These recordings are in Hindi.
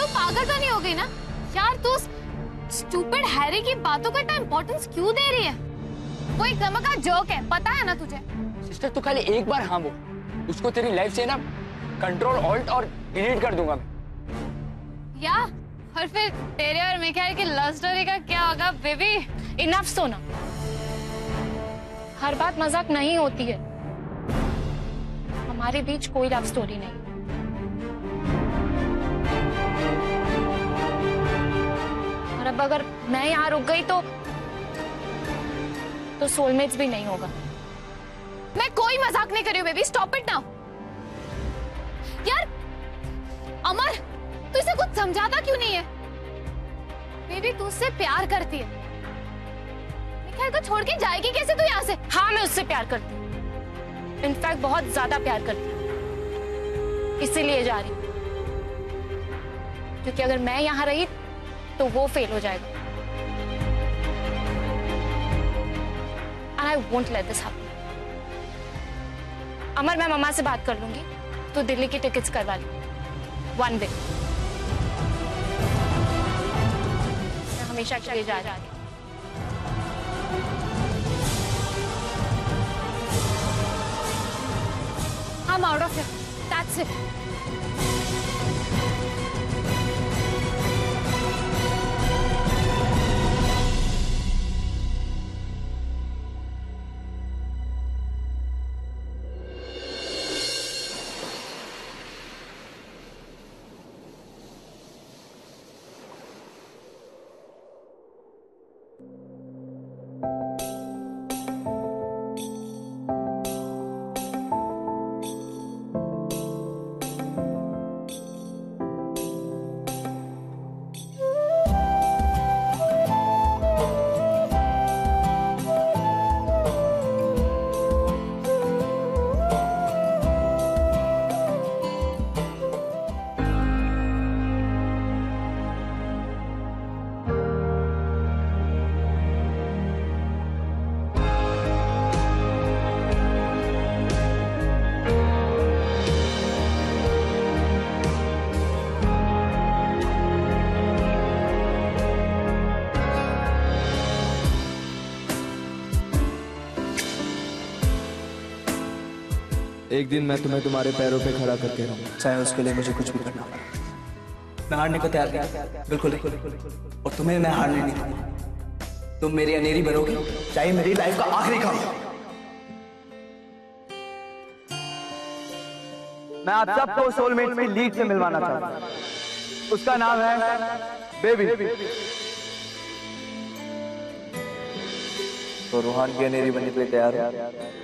पागल तो नहीं हो गई ना यार? तू स्टूपिड हैरी की बातों का इतना इम्पोर्टेंस क्यों दे रही है? वो एक नमक का जोक है, पता है ना तुझे? सिस्टर तू खाली एक बार हाँ बोल, उसको तेरी लाइफ से ना कंट्रोल ऑल्ट और डिलीट कर दूंगा मैं। या और फिर तेरे और मिखाइल की लव स्टोरी का क्या होगा बेबी? इनफ सोना, हर बात मजाक नहीं होती है। हमारे बीच कोई लव स्टोरी नहीं। और अब अगर मैं यहाँ रुक गई तो सोलमेट्स भी नहीं होगा। मैं कोई मजाक नहीं कर रही हूँ बेबी, स्टॉप इट नाउ। यार अमर, तू इसे कुछ समझाता क्यों नहीं है? बेबी तू उससे प्यार करती है, मिखाइल को छोड़ के जाएगी कैसे तू यहाँ से? हाँ मैं उससे प्यार करती हूँ, इनफैक्ट बहुत ज्यादा प्यार करती हूँ, इसीलिए जा रही हूँ। क्योंकि अगर मैं यहाँ रही तो वो फेल हो जाएगा। And I won't let this happen. अमर मैं मम्मा से बात कर लूंगी, तो दिल्ली की टिकट्स करवा ली, 1 वे। मैं हमेशा के लिए जा रही हूँ। I'm out of here. That's it. एक दिन मैं तुम्हें तुम्हारे पैरों पे खड़ा करके रहूंगा, चाहे उसके लिए मुझे कुछ भी करना पड़े। मैं हारने को तैयार नहीं, बिल्कुल नहीं। और तुम्हें मैं हारने नहीं दूंगा। तुम मेरी अनेरी बनोगी, चाहे मेरी लाइफ का आखिरी काम। मैं आप सबको सोलमेट्स की लीड से मिलवाना चाहता हूं। उसका नाम है बेबी। तो रूहान की अनेरी बनने के लिए तैयार है?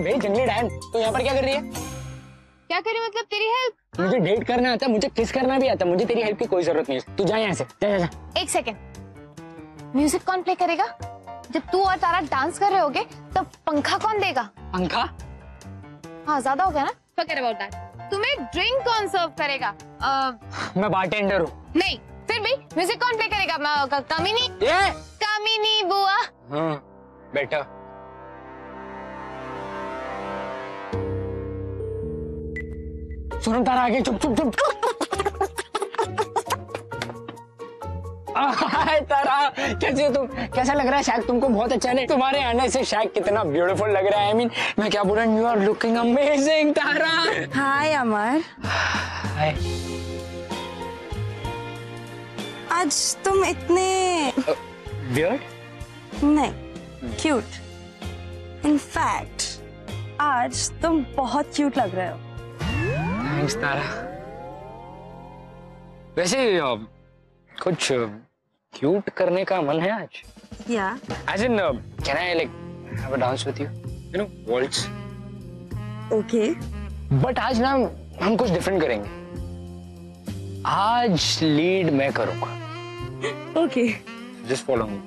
भाई जंगली डायन, तो यहाँ पर क्या कर रही है? क्या करें मतलब? तेरी हेल्प? मुझे डेट करना आता है, मुझे किस करना भी आता है, मुझे तेरी हेल्प की कोई जरूरत नहीं है। तू जा यहाँ से, जा जा जा। एक सेकेंड, म्यूजिक कौन प्ले करेगा? जब तू और तारा डांस कर रहे होगे तब पंखा कौन देगा? पंखा? हाँ ज्यादा हो गया ना, फॉरगेट अबाउट दैट। तुम्हें ड्रिंक कौन सर्व करेगा? मैं बारटेंडर हूँ। नहीं, फिर भी म्यूजिक कौन प्ले करेगा? कमीनी? ये कमीनी बुआ। हाँ बेटा। सुनो तारा, आगे चुप चुप चुप। तारा कैसे हो तुम? कैसा लग रहा है शैक तुमको? बहुत अच्छा नहीं? तुम्हारे आने से शैक कितना ब्यूटीफुल लग रहा है। I mean, मैं क्या बोल रहा हूँ, यू आर लुकिंग अमेजिंग तारा। हाय अमर। हाय। आज तुम इतने वियर्ड? नहीं, क्यूट। इनफैक्ट आज तुम बहुत क्यूट लग रहे हो। थैंक्स तारा। वैसे कुछ क्यूट करने का मन है आज? या As in, can I like have a dance with you? You know, waltz. Okay. But आज ना हम कुछ डिफरेंट करेंगे। आज लीड मैं करूंगा। ओके। Just follow me.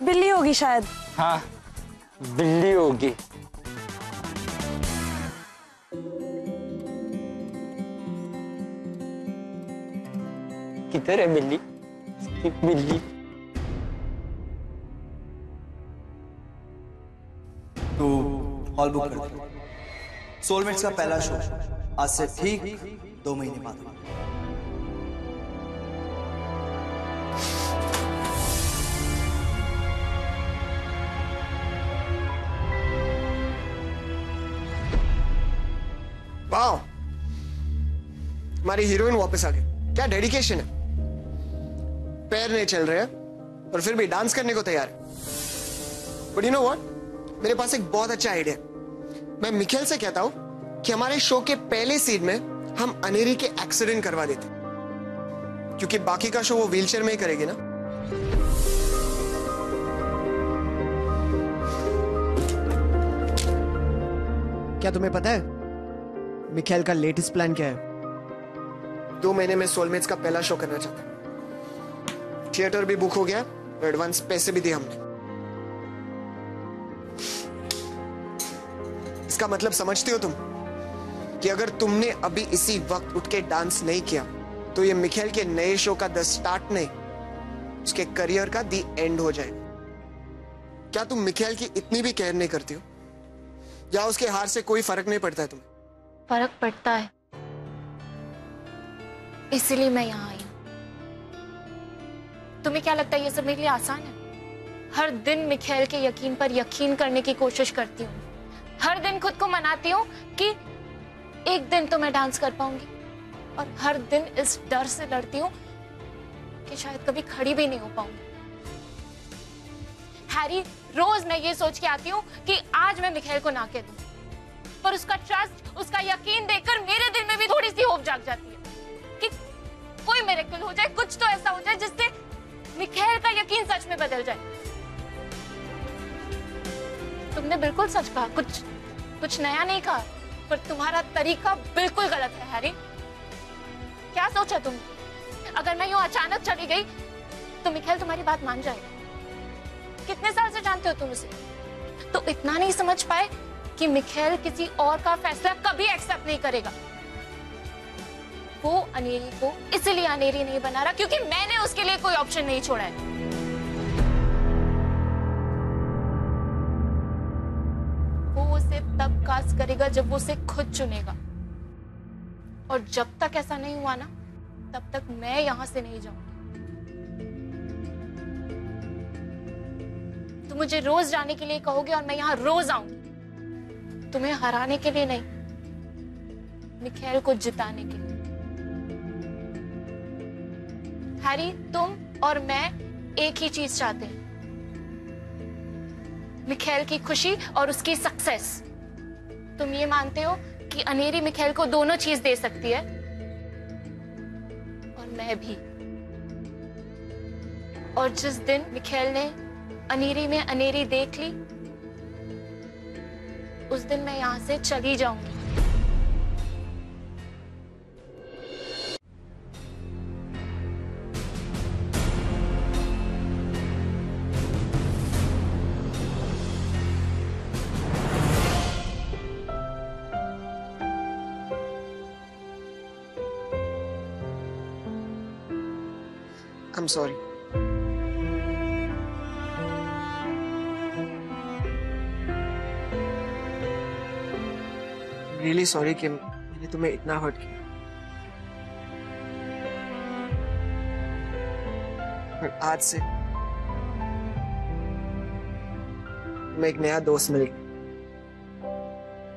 बिल्ली होगी शायद। हाँ, बिल्ली होगी। किधर है बिल्ली? बिल्ली तो हॉल बुक कर दो। सोलमेट्स का पहला शो आज से ठीक 2 महीने बाद। वाह, हमारी हीरोइन वापस आ गई। क्या डेडिकेशन है। पैर नहीं चल रहे हैं और फिर भी डांस करने को तैयार है। बट यू नो व्हाट, मेरे पास एक बहुत अच्छा आइडिया है। मैं मिखेल से कहता हूं कि हमारे शो के पहले सीन में हम अनेरी के एक्सीडेंट करवा देते, क्योंकि बाकी का शो वो व्हीलचेयर में ही करेगी ना। क्या तुम्हें पता है मिखेल का लेटेस्ट प्लान क्या है? 2 महीने में सोलमेट्स का पहला शो करना चाहता है। थिएटर भी बुक हो गया, एडवांस पैसे भी दिए हमने। इसका मतलब समझते हो तुम कि अगर तुमने अभी इसी वक्त उठ के डांस नहीं किया तो ये मिखेल के नए शो का द स्टार्ट नहीं, उसके करियर का द एंड हो जाएगा। क्या तुम मिखेल की इतनी भी केयर नहीं करती हो, या उसके हार से कोई फर्क नहीं पड़ता है तुम्हें? फर्क पड़ता है, इसीलिए मैं यहाँ आई हूँ। तुम्हें क्या लगता है ये सब मेरे लिए आसान है? हर दिन मिखेल के यकीन पर यकीन करने की कोशिश करती हूँ। हर दिन खुद को मनाती हूँ कि एक दिन तो मैं डांस कर पाऊंगी, और हर दिन इस डर से लड़ती हूँ कि शायद कभी खड़ी भी नहीं हो पाऊंगी। हैरी, रोज मैं ये सोच के आती हूँ कि आज मैं मिखेल को ना कह दूं, पर उसका ट्रस्ट, उसका यकीन देखकर मेरे दिल में भी थोड़ी सी होप जाग जाती है कि कोई मिरेकल हो जाए, कुछ तो ऐसा हो जाए जिससे मिखेल का यकीन सच में बदल जाए। तुमने बिल्कुल सच कहा, कुछ नया नहीं कहा, पर तुम्हारा तरीका बिल्कुल गलत है हैरी। क्या सोचा तुम? अगर मैं यूं अचानक चली गई तो मिखेल तुम्हारी बात मान जाएगा। कितने साल से जानते हो तुम उसे? तो इतना नहीं समझ पाए कि मिखेल किसी और का फैसला कभी एक्सेप्ट नहीं करेगा। वो अनेरी को इसलिए अनेरी नहीं बना रहा क्योंकि मैंने उसके लिए कोई ऑप्शन नहीं छोड़ा है। वो उसे तब कास्ट करेगा जब वो उसे खुद चुनेगा, और जब तक ऐसा नहीं हुआ ना, तब तक मैं यहां से नहीं जाऊंगी। तुम मुझे रोज जाने के लिए कहोगे और मैं यहां रोज आऊंगी, तुम्हें हराने के लिए नहीं, मिखेल को जिताने के लिए। हैरी, तुम और मैं एक ही चीज चाहते हैं, मिखेल की खुशी और उसकी सक्सेस। तुम ये मानते हो कि अनेरी मिखेल को दोनों चीज दे सकती है, और मैं भी। और जिस दिन मिखेल ने अनेरी में अनेरी देख ली, उस दिन मैं यहां से चली जाऊंगी। I'm sorry. I'm really sorry कि मैंने तुम्हें इतना हर्ट किया। पर आज से तुम्हें एक नया दोस्त मिल गया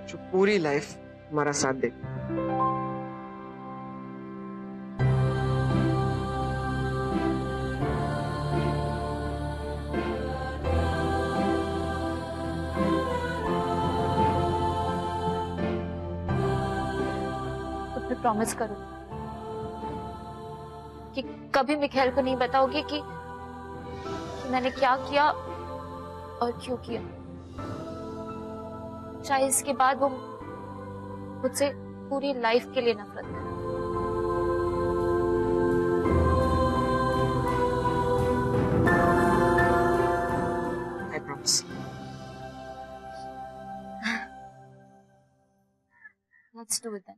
जो पूरी लाइफ तुम्हारा साथ दे। प्रॉमिस करो कि कभी मिखेल को नहीं बताओगी कि मैंने क्या किया और क्यों किया। चाहे इसके बाद वो मुझसे पूरी लाइफ के लिए नफरत करे। I promise. Let's do it then.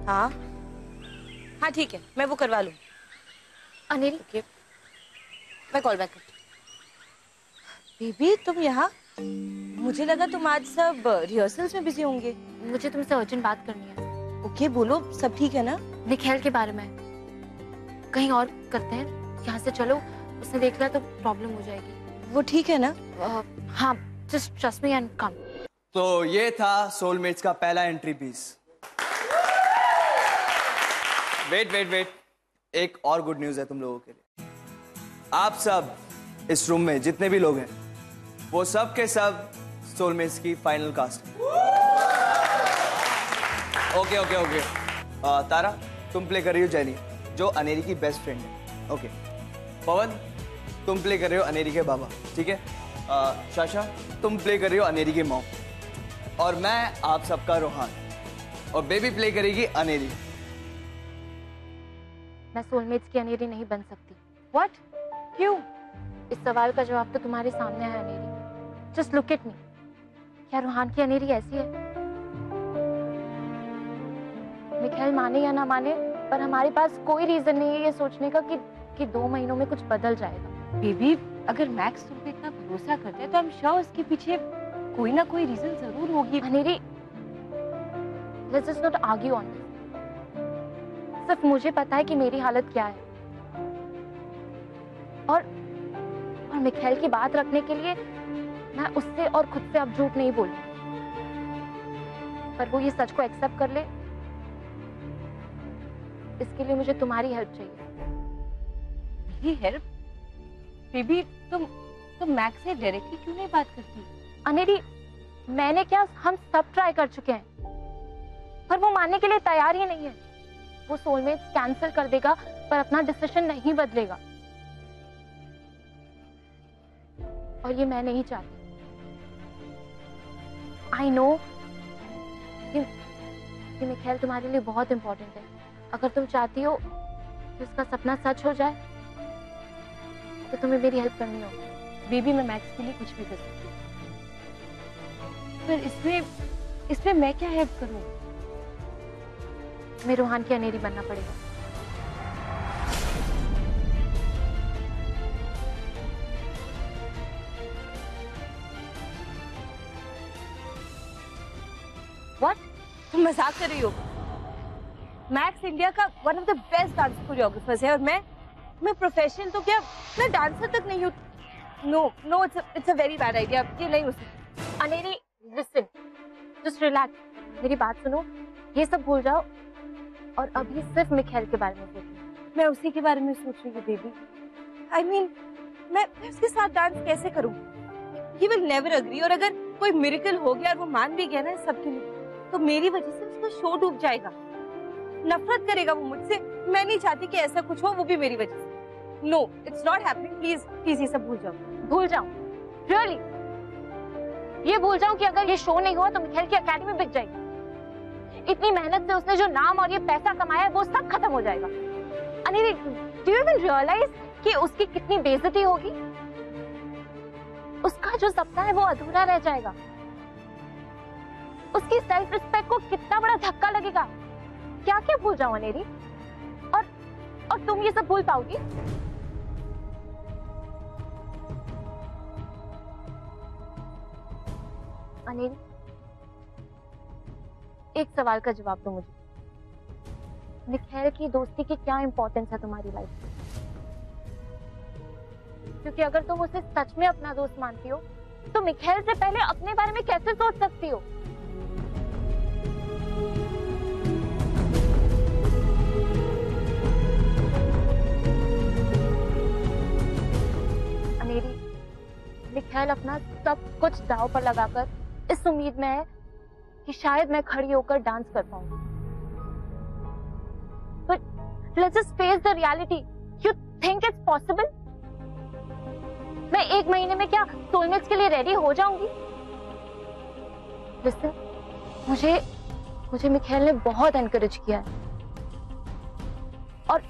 हाँ हाँ ठीक है, मैं वो करवा लूँ। अनिल, मैं कॉल बैक करती हूँ। बेबी तुम यहाँ? मुझे लगा तुम आज सब रिहर्सल्स में बिजी होंगे। मुझे तुमसे अर्जेंट बात करनी है। ओके बोलो, सब ठीक है ना? मिखेल के बारे में कहीं और करते हैं, यहाँ से चलो, उसने देख लिया तो प्रॉब्लम हो जाएगी। वो ठीक है ना? हाँ, just trust me and come. तो ये था सोलमेट्स का पहला एंट्री पीस। वेट, एक और गुड न्यूज है तुम लोगों के लिए। आप सब इस रूम में जितने भी लोग हैं, वो सब के सब सोलमेट्स की फाइनल कास्ट। ओके। तारा, तुम प्ले कर रही हो जेनी, जो अनेरी की बेस्ट फ्रेंड है। ओके। पवन, तुम प्ले कर रहे हो अनेरी के बाबा, ठीक है। शाशा, तुम प्ले कर रही हो अनेरी के मॉम। और मैं आप सबका रोहान, और बेबी प्ले करेगी अनेरी। मैं सोलमेट्स की अनेरी नहीं बन सकती। व्हाट? क्यों? इस सवाल का जवाब तो तुम्हारे सामने है Aneri. Just look at me. क्या रूहान की अनेरी ऐसी है? मिखाइल माने या ना माने, पर हमारे पास कोई रीजन नहीं है ये सोचने का कि 2 महीनों में कुछ बदल जाएगा। बेबी, अगर मैक्स तुम पे इतना भरोसा करता है तो आई एम श्योर उसके पीछे कोई ना कोई रीजन जरूर होगी। Aneri, let's just not argue on this. सिर्फ मुझे पता है कि मेरी हालत क्या है, और मिखाइल की बात रखने के लिए मैं उससे और खुद से अब झूठ नहीं बोलूं। पर वो ये सच को एक्सेप्ट कर ले, इसके लिए मुझे तुम्हारी हेल्प चाहिए। मेरी हेल्प? बेबी, तुम मैक्स से डायरेक्टली क्यों नहीं बात करती? अनेरी, मैंने क्या, हम सब ट्राई कर चुके हैं, पर वो मानने के लिए तैयार ही नहीं है। वो सोलमेट्स कैंसिल कर देगा पर अपना डिसीजन नहीं बदलेगा, और ये मैं नहीं चाहती। आई नो कि मिखाइल तुम्हारे लिए बहुत इंपॉर्टेंट है। अगर तुम चाहती हो कि उसका सपना सच हो जाए तो तुम्हें मेरी हेल्प करनी होगी। बेबी, मैं मैक्स के लिए कुछ भी कर सकती हूँ, पर इसमें मैं क्या हेल्प करूँ? तुम्हें रूहान की अनेरी बनना पड़ेगा। What? तुम मजाक कर रही हो? मैक्स इंडिया का one of the best dance choreographers है, और मैं प्रोफेशनल तो क्या, मैं डांसर तक नहीं हूँ। No, it's a very bad idea. ये नहीं हो सकता। Aneri, listen, just relax. मेरी बात सुनो, ये सब भूल जाओ और अभी सिर्फ मिखाइल के बारे में सोचो। मैं उसी के बारे में सोच रही हूँ बेबी। आई मीन, मैं उसके साथ डांस कैसे करूँ? ही विल नेवर अग्री, और अगर कोई मिरेकल हो गया और वो मान भी गया ना सबके लिए, तो मेरी वजह से उसका शो डूब जाएगा। नफरत करेगा वो मुझसे। मैं नहीं चाहती कि ऐसा कुछ हो, वो भी मेरी वजह से। No, it's not happening. Please ये सब भूल जाओ। भूल जाऊं? रियली? ये भूल जाऊं कि अगर ये शो नहीं हुआ तो मिखाइल की एकेडमी बिक जाएगी। इतनी मेहनत से उसने जो नाम और ये पैसा कमाया है वो सब खत्म हो जाएगा। Anil, do you even realise कि उसकी कितनी बेइज्जती होगी? उसका जो सपना है वो अधूरा रह जाएगा। उसकी सेल्फ रिस्पेक्ट को कितना बड़ा धक्का लगेगा। क्या क्या भूल जाऊं अनेरी? और तुम ये सब भूल पाओगी? अनेरी, एक सवाल का जवाब दो मुझे। मिखाइल की दोस्ती की क्या इंपॉर्टेंस है तुम्हारी लाइफ में? क्योंकि अगर तुम उसे सच में अपना दोस्त मानती हो तो मिखाइल से पहले अपने बारे में कैसे सोच सकती हो? अनेरी, मिखाइल अपना सब कुछ दांव पर लगाकर इस उम्मीद में है कि शायद मैं खड़ी होकर डांस कर पाऊंगी। But let's just face the reality. You think it's possible? मैं 1 महीने में क्या सोलमेट्स के लिए रेडी हो जाऊंगी? Listen, मुझे मिखाइल ने बहुत एनकरेज किया है, और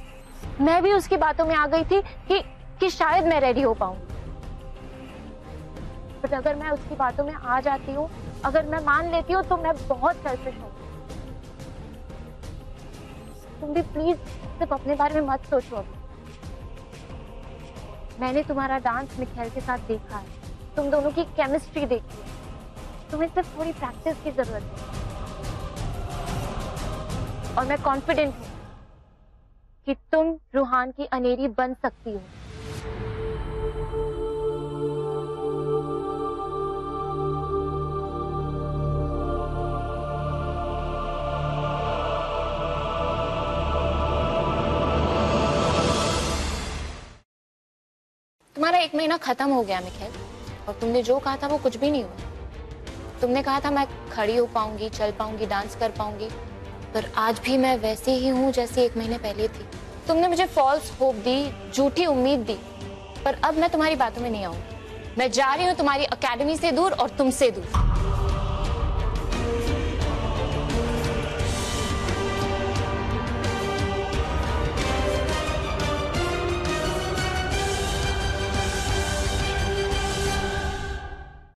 मैं भी उसकी बातों में आ गई थी कि शायद मैं रेडी हो पाऊं। बट अगर मैं उसकी बातों में आ जाती हूँ, अगर मैं मान लेती हूँ, तो मैं बहुत सेल्फिश हूँ। तुम भी प्लीज सिर्फ अपने बारे में मत सोचो। अभी मैंने तुम्हारा डांस मिखाइल के साथ देखा है, तुम दोनों की केमिस्ट्री देखी है। तुम्हें सिर्फ थोड़ी प्रैक्टिस की जरूरत है, और मैं कॉन्फिडेंट हूँ कि तुम रूहान की अनेरी बन सकती हो। तुम्हारा 1 महीना खत्म हो गया मिखाइल, और तुमने जो कहा था वो कुछ भी नहीं हुआ। तुमने कहा था मैं खड़ी हो पाऊंगी, चल पाऊंगी, डांस कर पाऊंगी, पर आज भी मैं वैसे ही हूँ जैसे 1 महीने पहले थी। तुमने मुझे फॉल्स होप दी, झूठी उम्मीद दी, पर अब मैं तुम्हारी बातों में नहीं आऊंगी। मैं जा रही हूँ तुम्हारी एकेडमी से दूर और तुमसे दूर।